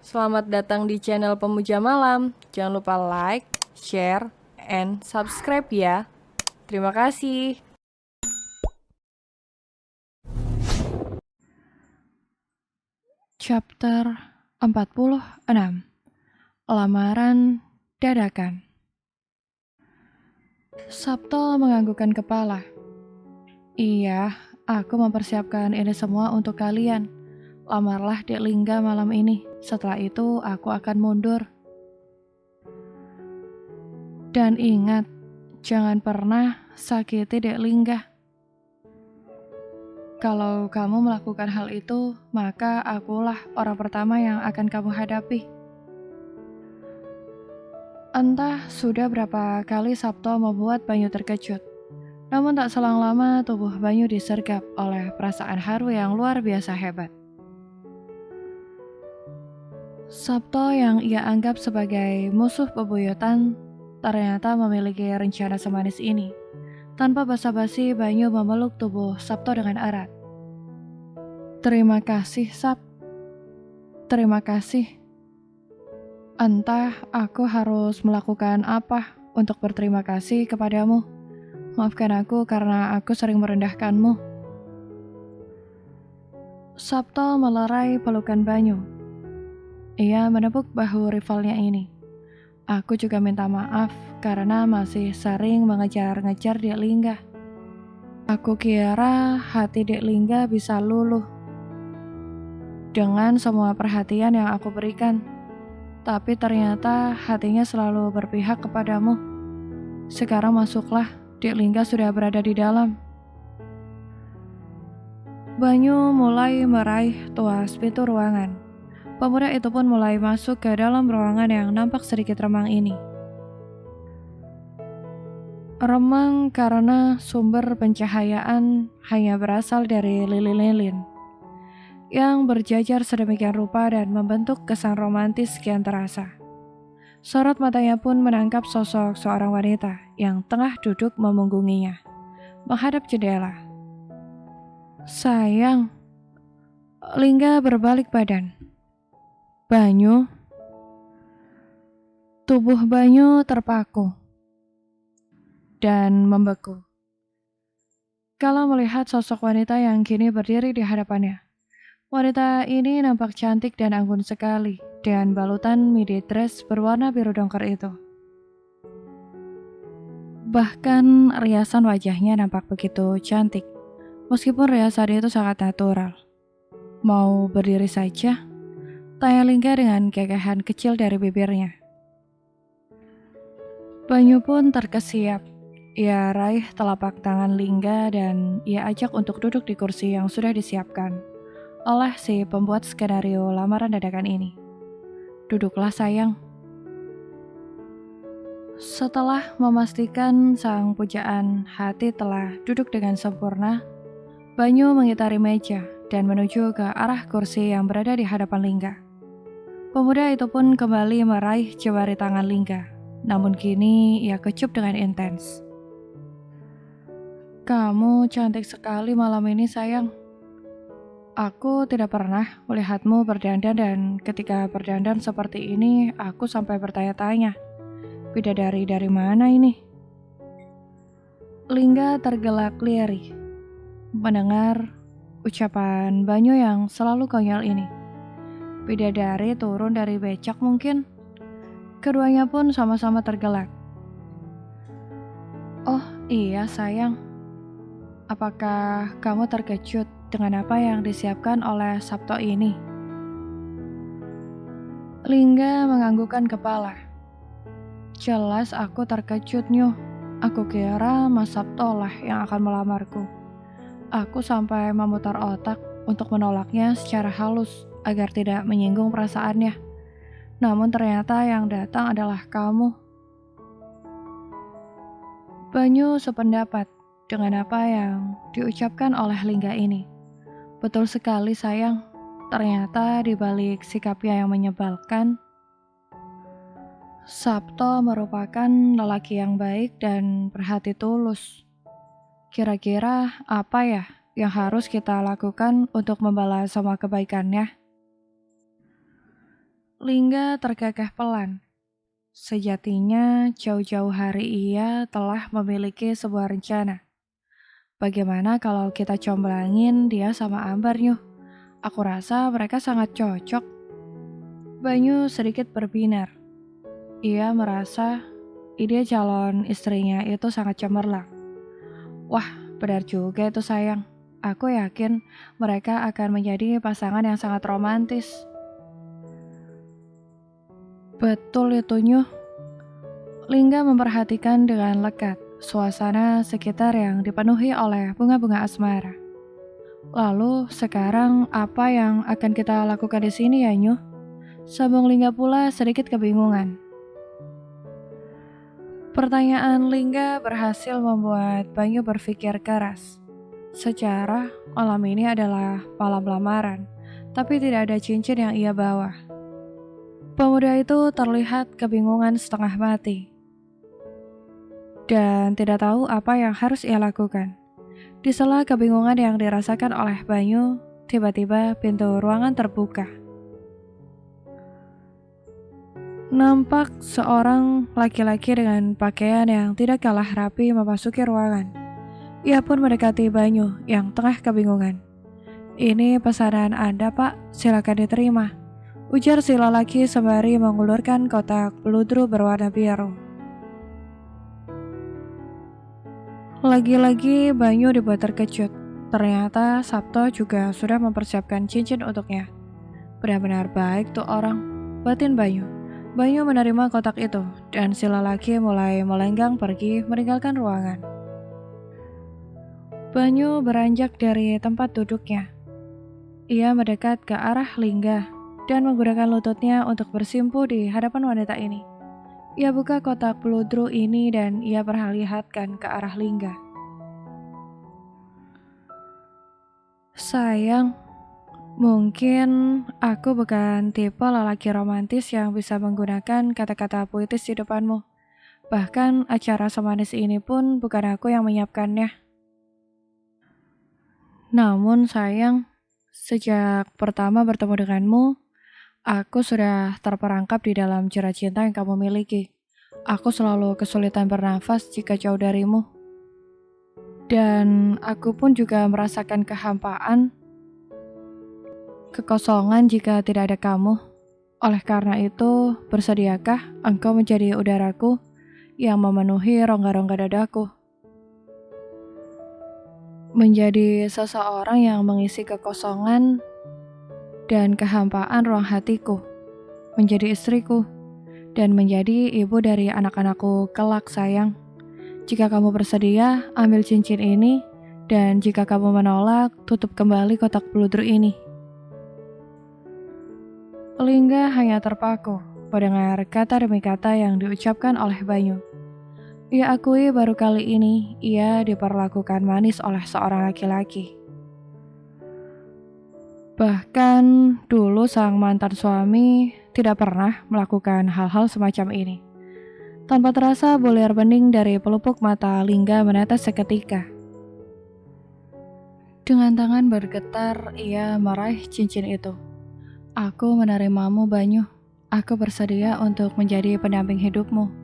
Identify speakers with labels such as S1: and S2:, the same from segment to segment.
S1: Selamat datang di channel Pemuja Malam. Jangan lupa like, share, and subscribe ya. Terima kasih.
S2: Chapter 46. Lamaran dadakan. Sabto menganggukkan kepala. Iya, aku mempersiapkan ini semua untuk kalian. Lamarlah Dek Lingga malam ini. Setelah itu aku akan mundur. Dan ingat, jangan pernah sakiti Dek Lingga. Kalau kamu melakukan hal itu, maka akulah orang pertama yang akan kamu hadapi. Entah sudah berapa kali Sabto membuat Banyu terkejut. Namun tak selang lama tubuh Banyu disergap oleh perasaan haru yang luar biasa hebat. Sabto yang ia anggap sebagai musuh bebuyutan ternyata memiliki rencana semanis ini. Tanpa basa-basi, Banyu memeluk tubuh Sabto dengan erat. Terima kasih, Sab. Terima kasih. Entah aku harus melakukan apa untuk berterima kasih kepadamu. Maafkan aku karena aku sering merendahkanmu. Sabto melerai pelukan Banyu. Ia menepuk bahu rivalnya ini. Aku juga minta maaf karena masih sering mengejar-ngejar Dek Lingga. Aku kira hati Dek Lingga bisa luluh dengan semua perhatian yang aku berikan. Tapi ternyata hatinya selalu berpihak kepadamu. Sekarang masuklah, Dek Lingga sudah berada di dalam. Banyu mulai meraih tuas pintu ruangan. Pemuda itu pun mulai masuk ke dalam ruangan yang nampak sedikit remang ini. Remang karena sumber pencahayaan hanya berasal dari lilin-lilin yang berjajar sedemikian rupa dan membentuk kesan romantis kian terasa. Sorot matanya pun menangkap sosok seorang wanita yang tengah duduk memunggunginya, menghadap jendela. Sayang, Lingga berbalik badan. Banyu. Tubuh Banyu terpaku dan membeku kalau melihat sosok wanita yang kini berdiri di hadapannya. Wanita ini nampak cantik dan anggun sekali dengan balutan midi dress berwarna biru dongker itu. Bahkan riasan wajahnya nampak begitu cantik, meskipun riasan itu sangat natural. Mau berdiri saja? Tanya Lingga dengan kekehan kecil dari bibirnya. Banyu pun terkesiap. Ia raih telapak tangan Lingga dan ia ajak untuk duduk di kursi yang sudah disiapkan oleh si pembuat skenario lamaran dadakan ini. Duduklah sayang. Setelah memastikan sang pujaan hati telah duduk dengan sempurna, Banyu mengitari meja dan menuju ke arah kursi yang berada di hadapan Lingga. Pemuda itu pun kembali meraih jemari tangan Lingga, namun kini ia kecup dengan intens. Kamu cantik sekali malam ini sayang. Aku tidak pernah melihatmu berdandan dan ketika berdandan seperti ini aku sampai bertanya-tanya, bidadari dari mana ini? Lingga tergelak lirih mendengar ucapan Banyu yang selalu konyol ini. Bidadari turun dari becak mungkin? Keduanya pun sama-sama tergelak. Oh iya sayang, apakah kamu terkejut dengan apa yang disiapkan oleh Sabto ini? Lingga menganggukkan kepala. Jelas aku terkejut Nyu. Aku kira Mas Sabto lah yang akan melamarku. Aku sampai memutar otak untuk menolaknya secara halus agar tidak menyinggung perasaannya. Namun ternyata yang datang adalah kamu. Banyu sependapat dengan apa yang diucapkan oleh Lingga ini. Betul sekali sayang, ternyata di balik sikapnya yang menyebalkan, Sabto merupakan lelaki yang baik dan berhati tulus. Kira-kira apa ya yang harus kita lakukan untuk membalas semua kebaikannya? Lingga terkekeh pelan. Sejatinya, jauh-jauh hari ia telah memiliki sebuah rencana. Bagaimana kalau kita comblangin dia sama Ambar Nyuh? Aku rasa mereka sangat cocok. Banyu sedikit berbinar. Ia merasa ide calon istrinya itu sangat cemerlang. Wah, benar juga itu sayang. Aku yakin mereka akan menjadi pasangan yang sangat romantis. Betul itu Nyuh. Lingga memperhatikan dengan lekat suasana sekitar yang dipenuhi oleh bunga-bunga asmara. Lalu sekarang apa yang akan kita lakukan di sini ya Nyuh? Sambung Lingga pula sedikit kebingungan. Pertanyaan Lingga berhasil membuat Banyu berpikir keras. Secara malam ini adalah malam lamaran, tapi tidak ada cincin yang ia bawa. Pemuda itu terlihat kebingungan setengah mati dan tidak tahu apa yang harus ia lakukan. Di sela kebingungan yang dirasakan oleh Banyu, tiba-tiba pintu ruangan terbuka. Nampak seorang laki-laki dengan pakaian yang tidak kalah rapi memasuki ruangan. Ia pun mendekati Banyu yang tengah kebingungan. "Ini pesanan Anda, Pak, silakan diterima," ujar si lelaki sembari mengulurkan kotak peludru berwarna biru. Lagi-lagi Banyu dibuat terkejut. Ternyata Sabto juga sudah mempersiapkan cincin untuknya. Benar-benar baik tuh orang, batin Banyu. Banyu menerima kotak itu, dan si lelaki mulai melenggang pergi meninggalkan ruangan. Banyu beranjak dari tempat duduknya. Ia mendekat ke arah Lingga dan menggunakan lututnya untuk bersimpu di hadapan wanita ini. Ia buka kotak peludru ini dan ia perlihatkan ke arah Lingga. "Sayang, mungkin aku bukan tipe lelaki romantis yang bisa menggunakan kata-kata puitis di depanmu. Bahkan acara semanis ini pun bukan aku yang menyiapkannya. Namun sayang, sejak pertama bertemu denganmu, aku sudah terperangkap di dalam jerat cinta yang kamu miliki. Aku selalu kesulitan bernafas jika jauh darimu. Dan aku pun juga merasakan kehampaan, kekosongan jika tidak ada kamu. Oleh karena itu, bersediakah engkau menjadi udaraku yang memenuhi rongga-rongga dadaku? Menjadi seseorang yang mengisi kekosongan dan kehampaan ruang hatiku. Menjadi istriku dan menjadi ibu dari anak-anakku kelak sayang. Jika kamu bersedia, ambil cincin ini, dan jika kamu menolak, tutup kembali kotak peludru ini." Lingga hanya terpaku mendengar kata demi kata yang diucapkan oleh Banyu. Ia akui baru kali ini ia diperlakukan manis oleh seorang laki-laki. Bahkan dulu sang mantan suami tidak pernah melakukan hal-hal semacam ini. Tanpa terasa bulir bening dari pelupuk mata Lingga menetes seketika. Dengan tangan bergetar ia meraih cincin itu. "Aku menerimamu Banyu. Aku bersedia untuk menjadi pendamping hidupmu."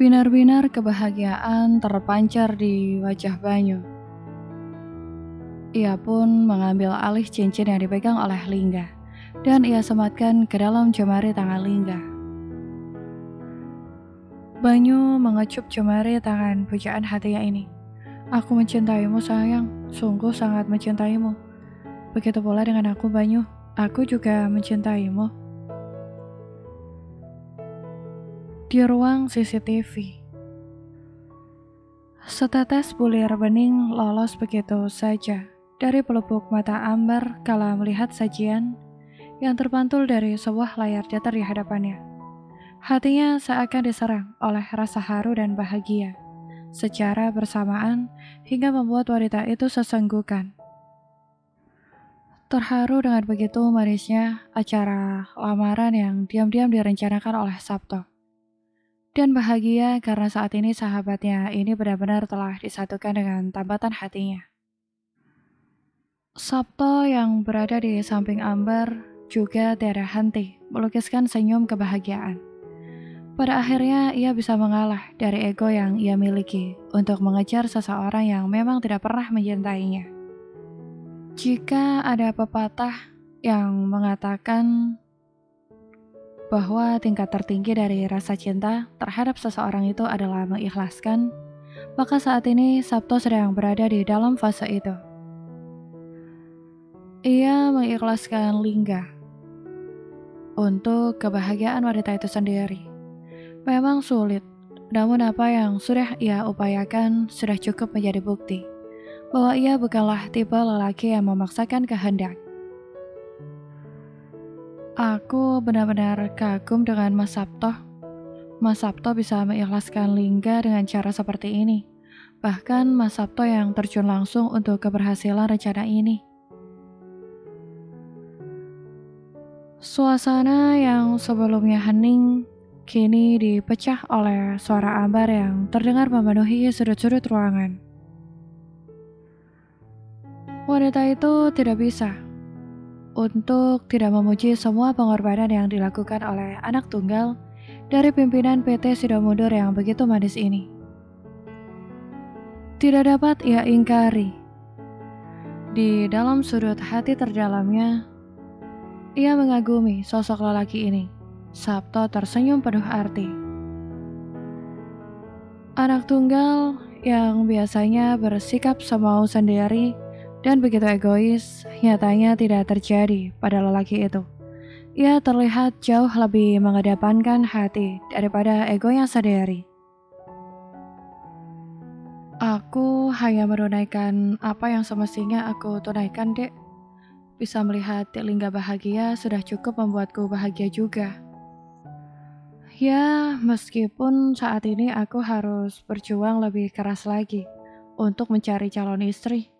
S2: Binar-binar kebahagiaan terpancar di wajah Banyu. Ia pun mengambil alih cincin yang dipegang oleh Lingga, dan ia sematkan ke dalam jemari tangan Lingga. Banyu mengecup jemari tangan pujaan hatinya ini. "Aku mencintaimu sayang, sungguh sangat mencintaimu. Begitu pula dengan aku Banyu, aku juga mencintaimu." Di ruang CCTV, setetes bulir bening lolos begitu saja dari pelupuk mata Ambar kala melihat sajian yang terpantul dari sebuah layar datar di hadapannya. Hatinya seakan diserang oleh rasa haru dan bahagia secara bersamaan hingga membuat wanita itu sesenggukan. Terharu dengan begitu manisnya acara lamaran yang diam-diam direncanakan oleh Sabto. Dan bahagia karena saat ini sahabatnya ini benar-benar telah disatukan dengan tambatan hatinya. Sabto yang berada di samping Ambar juga tiada henti melukiskan senyum kebahagiaan. Pada akhirnya ia bisa mengalah dari ego yang ia miliki untuk mengejar seseorang yang memang tidak pernah mencintainya. Jika ada pepatah yang mengatakan bahwa tingkat tertinggi dari rasa cinta terhadap seseorang itu adalah mengikhlaskan, maka saat ini Sabto sedang berada di dalam fase itu. Ia mengikhlaskan Lingga untuk kebahagiaan wanita itu sendiri. Memang sulit, namun apa yang sudah ia upayakan sudah cukup menjadi bukti bahwa ia bukanlah tipe lelaki yang memaksakan kehendak. Aku benar-benar kagum dengan Mas Sabto. Mas Sabto bisa mengikhlaskan Lingga dengan cara seperti ini. Bahkan Mas Sabto yang terjun langsung untuk keberhasilan rencana ini. Suasana yang sebelumnya hening kini dipecah oleh suara Ambar yang terdengar memenuhi sudut-sudut ruangan. Wanita itu tidak bisa untuk tidak memuji semua pengorbanan yang dilakukan oleh anak tunggal dari pimpinan PT Sido Mundur yang begitu manis ini. Tidak dapat ia ingkari. Di dalam sudut hati terdalamnya, ia mengagumi sosok lelaki ini. Sabto tersenyum penuh arti. Anak tunggal yang biasanya bersikap semau sendiri dan begitu egois, nyatanya tidak terjadi pada lelaki itu. Ia terlihat jauh lebih mengedepankan hati daripada egonya sendiri. Aku hanya menunaikan apa yang semestinya aku tunaikan, Dek. Bisa melihat Dek Lingga bahagia sudah cukup membuatku bahagia juga. Ya, meskipun saat ini aku harus berjuang lebih keras lagi untuk mencari calon istri.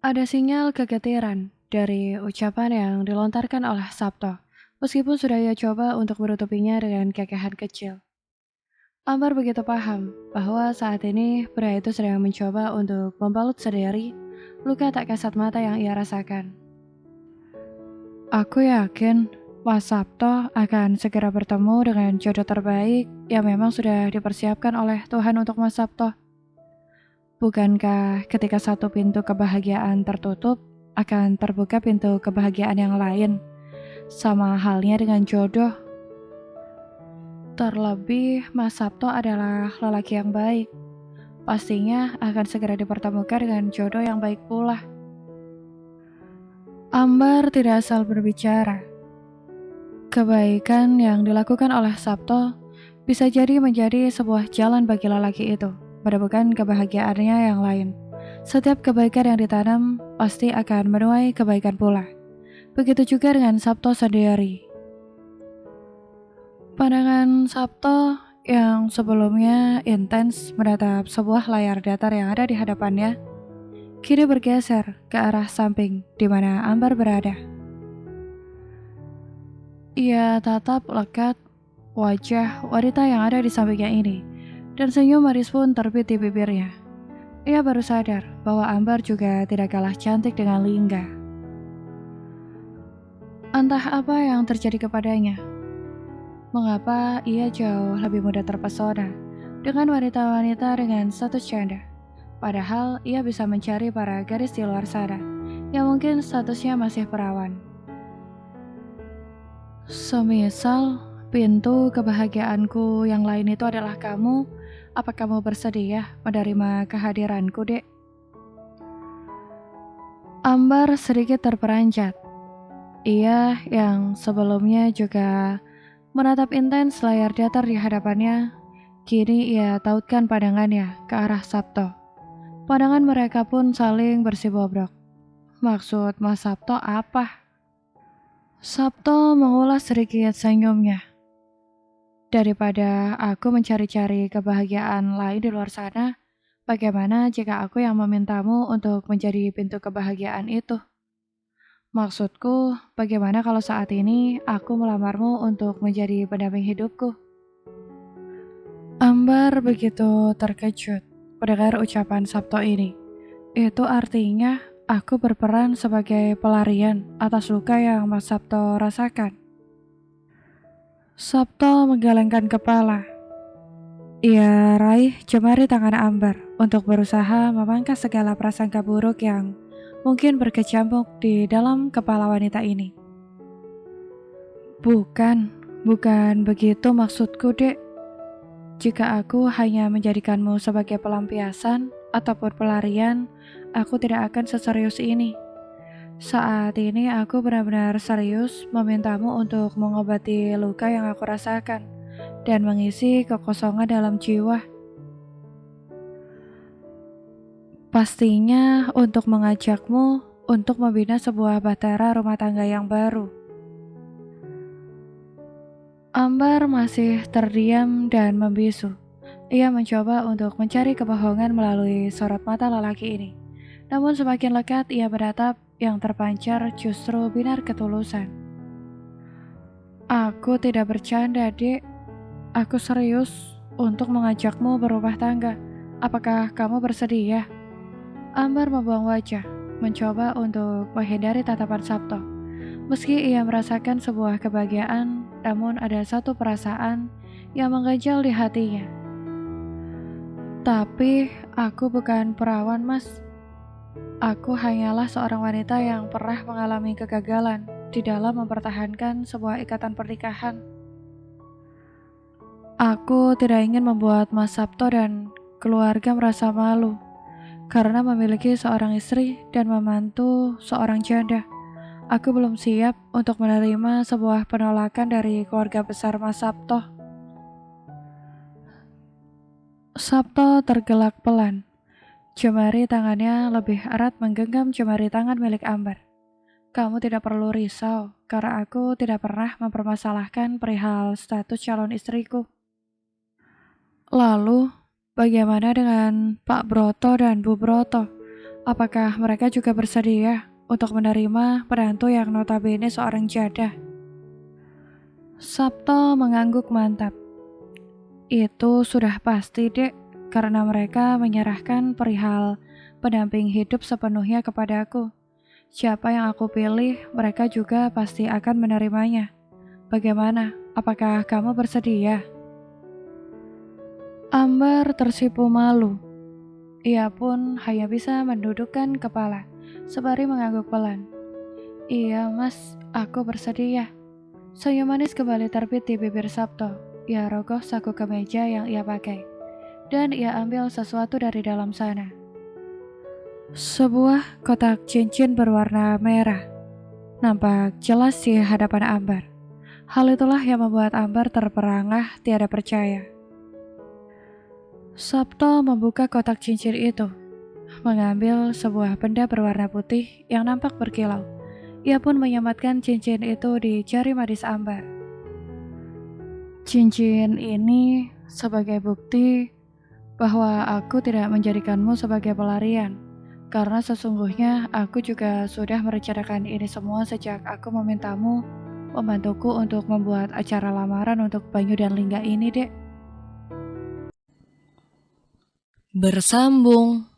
S2: Ada sinyal kegetiran dari ucapan yang dilontarkan oleh Sabto, meskipun sudah ia coba untuk menutupinya dengan kekehan kecil. Ambar begitu paham bahwa saat ini pria itu sedang mencoba untuk membalut sendiri luka tak kasat mata yang ia rasakan. Aku yakin Mas Sabto akan segera bertemu dengan jodoh terbaik yang memang sudah dipersiapkan oleh Tuhan untuk Mas Sabto. Bukankah ketika satu pintu kebahagiaan tertutup, akan terbuka pintu kebahagiaan yang lain? Sama halnya dengan jodoh. Terlebih, Mas Sabto adalah lelaki yang baik. Pastinya akan segera dipertemukan dengan jodoh yang baik pula. Ambar tidak asal berbicara. Kebaikan yang dilakukan oleh Sabto bisa jadi menjadi sebuah jalan bagi lelaki itu menemukan kebahagiaannya yang lain. Setiap kebaikan yang ditanam pasti akan menuai kebaikan pula. Begitu juga dengan Sabto sendiri. Pandangan Sabto yang sebelumnya intens menatap sebuah layar datar yang ada di hadapannya, kini bergeser ke arah samping di mana Ambar berada. Ia tatap lekat wajah wanita yang ada di sampingnya ini, dan senyum manis pun terbit di bibirnya. Ia baru sadar bahwa Ambar juga tidak kalah cantik dengan Lingga. Entah apa yang terjadi kepadanya. Mengapa ia jauh lebih mudah terpesona dengan wanita-wanita dengan status janda, padahal ia bisa mencari para gadis di luar sana yang mungkin statusnya masih perawan. Semisal pintu kebahagiaanku yang lain itu adalah kamu, apa kamu bersedia menerima kehadiranku, Dek? Ambar sedikit terperanjat. Ia yang sebelumnya juga menatap intens layar datar di hadapannya, kini ia tautkan pandangannya ke arah Sabto. Pandangan mereka pun saling bersibobrok. Maksud Mas Sabto apa? Sabto mengulas sedikit senyumnya. Daripada aku mencari-cari kebahagiaan lain di luar sana, bagaimana jika aku yang memintamu untuk menjadi pintu kebahagiaan itu? Maksudku, bagaimana kalau saat ini aku melamarmu untuk menjadi pendamping hidupku? Ambar begitu terkejut mendengar ucapan Sabto ini. Itu artinya aku berperan sebagai pelarian atas luka yang Mas Sabto rasakan. Sabto menggelengkan kepala. Ia raih jemari tangan Amber untuk berusaha memangkas segala prasangka buruk yang mungkin berkecamuk di dalam kepala wanita ini. Bukan begitu maksudku, Dek. Jika aku hanya menjadikanmu sebagai pelampiasan ataupun pelarian, aku tidak akan seserius ini. Saat ini aku benar-benar serius memintamu untuk mengobati luka yang aku rasakan dan mengisi kekosongan dalam jiwa. Pastinya untuk mengajakmu untuk membina sebuah bahtera rumah tangga yang baru. Ambar masih terdiam dan membisu. Ia mencoba untuk mencari kebohongan melalui sorot mata lelaki ini. Namun semakin lekat ia menatap, yang terpancar justru binar ketulusan. Aku tidak bercanda, Dek. Aku serius untuk mengajakmu berumah tangga. Apakah kamu bersedia? Ambar membuang wajah, mencoba untuk menghindari tatapan Sabto. Meski ia merasakan sebuah kebahagiaan, namun ada satu perasaan yang mengganjal di hatinya. Tapi aku bukan perawan, Mas. Aku hanyalah seorang wanita yang pernah mengalami kegagalan di dalam mempertahankan sebuah ikatan pernikahan. Aku tidak ingin membuat Mas Sabto dan keluarga merasa malu karena memiliki seorang istri dan membantu seorang janda. Aku belum siap untuk menerima sebuah penolakan dari keluarga besar Mas Sabto. Sabto tergelak pelan. Jemari tangannya lebih erat menggenggam jemari tangan milik Ambar. Kamu tidak perlu risau, karena aku tidak pernah mempermasalahkan perihal status calon istriku. Lalu, bagaimana dengan Pak Broto dan Bu Broto? Apakah mereka juga bersedia untuk menerima penantu yang notabene seorang janda? Sabto mengangguk mantap. Itu sudah pasti, Dek, karena mereka menyerahkan perihal pendamping hidup sepenuhnya kepadaku. Siapa yang aku pilih, mereka juga pasti akan menerimanya. Bagaimana? Apakah kamu bersedia? Ambar tersipu malu. Ia pun hanya bisa mendudukkan kepala, sembari mengangguk pelan. Iya, Mas, aku bersedia. Senyum manis kembali terbit di bibir Sabto. Ia rogoh saku kemeja yang ia pakai, dan ia ambil sesuatu dari dalam sana. Sebuah kotak cincin berwarna merah nampak jelas di hadapan Ambar. Hal itulah yang membuat Ambar terperangah tiada percaya. Sabto membuka kotak cincin itu, mengambil sebuah benda berwarna putih yang nampak berkilau. Ia pun menyematkan cincin itu di jari manis Ambar. Cincin ini sebagai bukti bahwa aku tidak menjadikanmu sebagai pelarian, karena sesungguhnya aku juga sudah merencanakan ini semua sejak aku memintamu membantuku untuk membuat acara lamaran untuk Banyu dan Lingga ini, Dek.
S1: Bersambung.